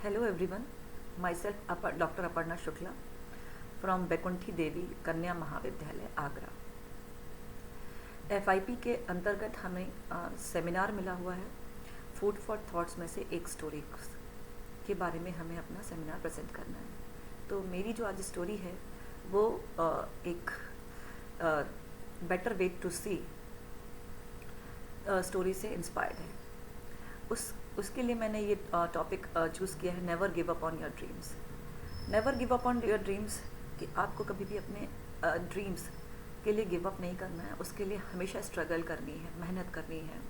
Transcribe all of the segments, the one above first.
Hello everyone, myself Dr. Aparna Shukla from Bekunthi Devi कन्या महाविद्यालय Agra. FIP के अंतर्गत हमें सेमिनार मिला हुआ है। फूड फॉर थॉट्स में से एक स्टोरी के बारे में हमें अपना सेमिनार प्रेजेंट करना है। तो मेरी जो आज स्टोरी है वो एक better way to see story से इंस्पायर्ड है। उसके लिए मैंने ये टॉपिक चूज़ किया है, never give up on your dreams. Never give up on your dreams कि आपको कभी भी अपने ड्रीम्स के लिए गिव अप नहीं करना है। उसके लिए हमेशा स्ट्रगल करनी है, मेहनत करनी है।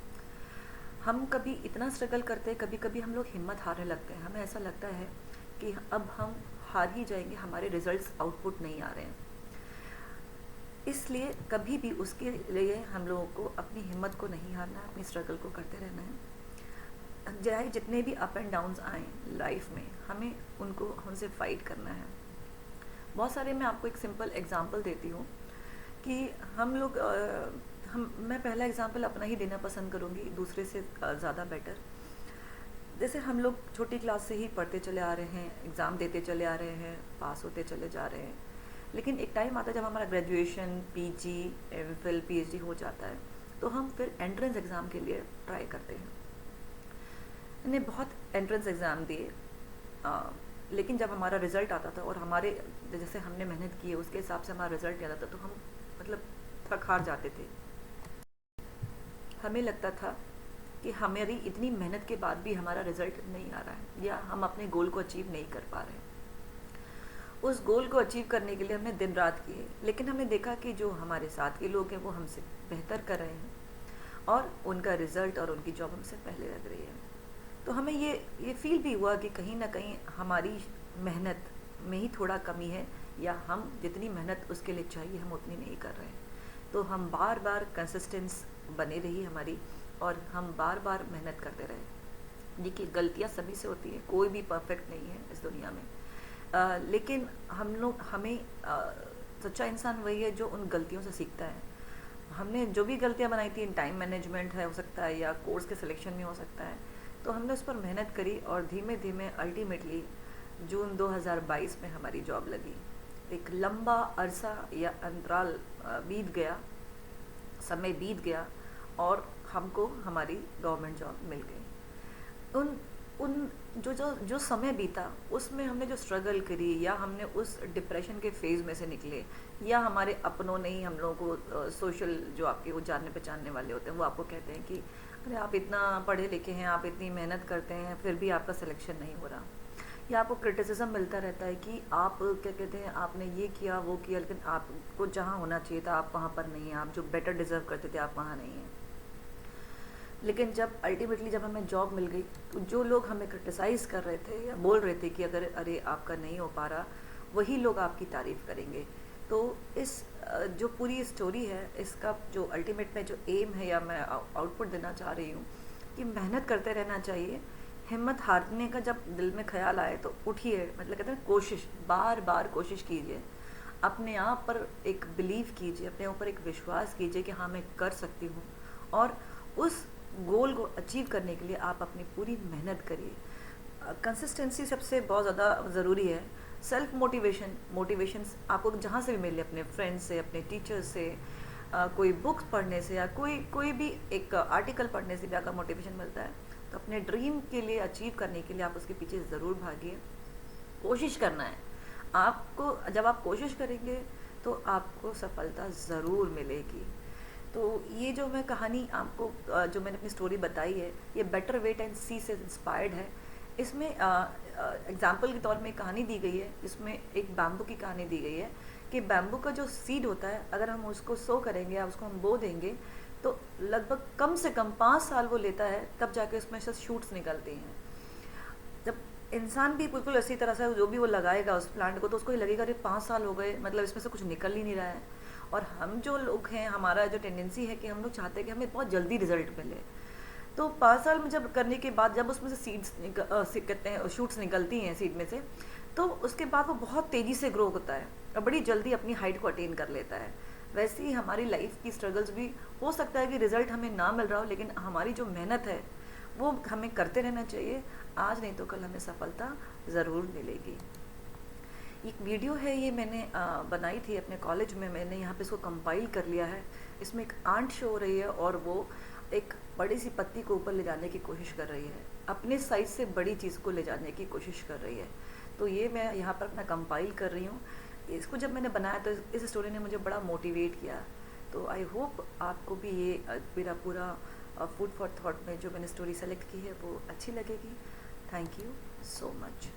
हम कभी इतना स्ट्रगल करते हैं, कभी कभी हम लोग हिम्मत हारने लगते हैं। हमें ऐसा लगता है कि अब हम हार ही जाएंगे, हमारे रिजल्ट्स आउटपुट नहीं आ रहे हैं। इसलिए कभी भी उसके लिए हम लोगों को अपनी हिम्मत को नहीं हारना है, अपनी स्ट्रगल को करते रहना है। चाहे जितने भी अप एंड डाउन्स आए लाइफ में, हमें उनसे फाइट करना है। बहुत सारे मैं आपको एक सिंपल एग्जांपल देती हूँ कि हम लोग मैं पहला एग्जांपल अपना ही देना पसंद करूँगी, दूसरे से ज़्यादा बेटर। जैसे हम लोग छोटी क्लास से ही पढ़ते चले आ रहे हैं, एग्ज़ाम देते चले आ रहे हैं, पास होते चले जा रहे हैं। लेकिन एक टाइम आता है जब हमारा ग्रेजुएशन, PG, MPhil, PhD हो जाता है, तो हम फिर एंट्रेंस एग्ज़ाम के लिए ट्राई करते हैं। मैंने बहुत एंट्रेंस एग्ज़ाम दिए, लेकिन जब हमारा रिज़ल्ट आता था और हमारे जैसे हमने मेहनत की है उसके हिसाब से हमारा रिज़ल्ट आता था, तो हम मतलब थक हार जाते थे। हमें लगता था कि हमारी इतनी मेहनत के बाद भी हमारा रिज़ल्ट नहीं आ रहा है, या हम अपने गोल को अचीव नहीं कर पा रहे हैं। उस गोल को अचीव करने के लिए हमने दिन रात किए, लेकिन हमने देखा कि जो हमारे साथ के लोग हैं वो हमसे बेहतर कर रहे हैं और उनका रिज़ल्ट और उनकी जॉब हमसे पहले लग रही है। तो हमें ये फील भी हुआ कि कहीं ना कहीं हमारी मेहनत में ही थोड़ा कमी है, या हम जितनी मेहनत उसके लिए चाहिए हम उतनी नहीं कर रहे हैं। तो हम बार बार कंसिस्टेंस बने रही हमारी, और हम बार बार मेहनत करते रहे। देखिए, गलतियाँ सभी से होती है, कोई भी परफेक्ट नहीं है इस दुनिया में। लेकिन हमें सच्चा इंसान वही है जो उन गलतियों से सीखता है। हमने जो भी गलतियाँ बनाई थी, टाइम मैनेजमेंट है हो सकता है, या कोर्स के सिलेक्शन में हो सकता है, तो हमने उस पर मेहनत करी और धीमे धीमे अल्टीमेटली जून 2022 में हमारी जॉब लगी। एक लंबा अरसा या अंतराल बीत गया, समय बीत गया और हमको हमारी गवर्नमेंट जॉब मिल गई। उन जो समय बीता उसमें हमने जो स्ट्रगल करी, या हमने उस डिप्रेशन के फेज़ में से निकले, या हमारे अपनों ने ही हम लोगों को सोशल जो आपके वो जानने पहचानने वाले होते हैं वो आपको कहते हैं कि अरे आप इतना पढ़े लिखे हैं, आप इतनी मेहनत करते हैं, फिर भी आपका सिलेक्शन नहीं हो रहा। या आपको क्रिटिसिज्म मिलता रहता है कि आप क्या कहते हैं, आपने ये किया वो किया, लेकिन आपको जहाँ होना चाहिए था आप वहाँ पर नहीं हैं, आप जो बेटर डिज़र्व करते थे आप वहाँ नहीं हैं। लेकिन जब अल्टीमेटली जब हमें जॉब मिल गई, तो जो लोग हमें क्रिटिसाइज़ कर रहे थे या बोल रहे थे कि अगर अरे आपका नहीं हो पा रहा, वही लोग आपकी तारीफ़ करेंगे। तो इस जो पूरी स्टोरी है, इसका जो अल्टीमेट में जो एम है या मैं आउटपुट देना चाह रही हूँ कि मेहनत करते रहना चाहिए। हिम्मत हारने का जब दिल में ख्याल आए तो उठिए, मतलब कहते हैं कोशिश, बार बार कोशिश कीजिए, अपने आप पर एक बिलीव कीजिए, अपने ऊपर एक विश्वास कीजिए कि हाँ मैं कर सकती हूँ, और उस गोल को अचीव करने के लिए आप अपनी पूरी मेहनत करिए। कंसिस्टेंसी सबसे बहुत ज़्यादा ज़रूरी है। सेल्फ मोटिवेशंस आपको जहाँ से भी मिले, अपने फ्रेंड्स से, अपने टीचर्स से, कोई बुक्स पढ़ने से, या कोई भी एक आर्टिकल पढ़ने से भी आपका मोटिवेशन मिलता है। तो अपने ड्रीम के लिए अचीव करने के लिए आप उसके पीछे ज़रूर भागिए, कोशिश करना है आपको। जब आप कोशिश करेंगे तो आपको सफलता ज़रूर मिलेगी। तो ये जो मैं कहानी आपको जो मैंने अपनी स्टोरी बताई है, ये बेटर वेट एंड सी से इंस्पायर्ड है। इसमें एग्जाम्पल के तौर में एक कहानी दी गई है, जिसमें एक बैम्बू की कहानी दी गई है कि बैम्बू का जो सीड होता है, अगर हम उसको सो करेंगे या उसको हम बो देंगे, तो लगभग कम से कम 5 साल वो लेता है, तब जाके उसमें से शूट्स निकलती हैं। जब इंसान भी बिल्कुल इसी तरह से जो भी वो लगाएगा उस प्लांट को, तो उसको ही लगेगा अरे 5 साल हो गए, मतलब इसमें से कुछ निकल ही नहीं रहा है। और हम जो लोग हैं, हमारा जो टेंडेंसी है कि हम लोग चाहते हैं कि हमें बहुत जल्दी रिजल्ट मिले। तो 5 साल में जब करने के बाद जब उसमें से सीड्स कहते हैं शूट्स निकलती हैं सीड में से, तो उसके बाद वो बहुत तेज़ी से ग्रो होता है और बड़ी जल्दी अपनी हाइट को अटेन कर लेता है। वैसे ही हमारी लाइफ की स्ट्रगल्स भी हो सकता है कि रिजल्ट हमें ना मिल रहा हो, लेकिन हमारी जो मेहनत है वो हमें करते रहना चाहिए। आज नहीं तो कल हमें सफलता ज़रूर मिलेगी। एक वीडियो है, ये मैंने बनाई थी अपने कॉलेज में, मैंने यहाँ पे इसको कंपाइल कर लिया है। इसमें एक आंट शो हो रही है और वो एक बड़ी सी पत्ती को ऊपर ले जाने की कोशिश कर रही है, अपने साइज से बड़ी चीज़ को ले जाने की कोशिश कर रही है। तो ये मैं यहाँ पर अपना कंपाइल कर रही हूँ। इसको जब मैंने बनाया तो इस स्टोरी ने मुझे बड़ा मोटिवेट किया। तो आई होप आपको भी ये मेरा पूरा फूड फॉर थॉट में जो मैंने स्टोरी सेलेक्ट की है वो अच्छी लगेगी। Thank you so much.